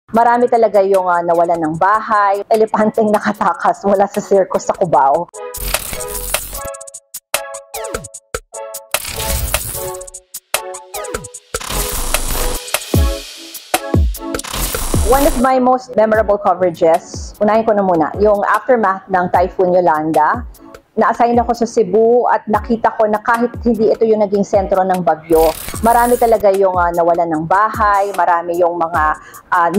Marami talaga yung nawalan ng bahay, elepanteng nakatakas mula sa circus sa Cubao. One of my most memorable coverages, unahin ko na muna, yung aftermath ng Typhoon Yolanda. Na-assign ako sa Cebu at nakita ko na kahit hindi ito yung naging sentro ng bagyo, marami talaga yung nawalan ng bahay, marami yung mga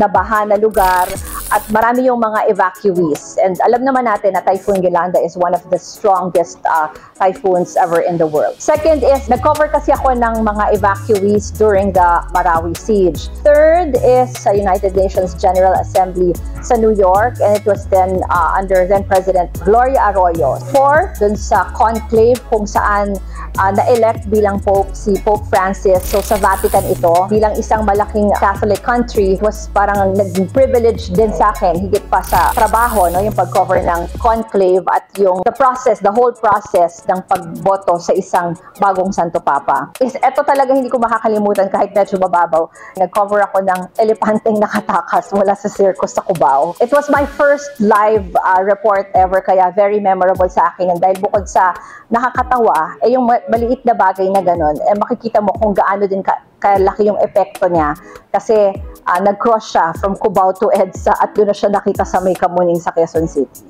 nabaha na lugar, at marami yung mga evacuees. And alam naman natin na Typhoon Yolanda is one of the strongest typhoons ever in the world. Second is, nag-cover kasi ako ng mga evacuees during the Marawi siege. Third is sa United Nations General Assembly sa New York, and it was then under then President Gloria Arroyo. Fourth, dun sa conclave kung saan na-elect bilang Pope si Pope Francis. So sa Vatican ito, bilang isang malaking Catholic country, was parang naging privilege din sa akin, higit pa sa trabaho, no, yung pag-cover ng conclave at yung the whole process ng pagboto sa isang bagong Santo Papa. Ito talaga hindi ko makakalimutan kahit medyo mababaw. Nag-cover ako ng elepanteng nakatakas mula sa circus sa Cubao. It was my first live report ever, kaya very memorable sa akin. And dahil bukod sa nakakatawa, yung maliit na bagay na gano'n, makikita mo kung gaano din kalaki yung epekto niya. Kasi nag-cross siya from Cubao to EDSA at doon na siya nakita sa May Kamuning sa Quezon City.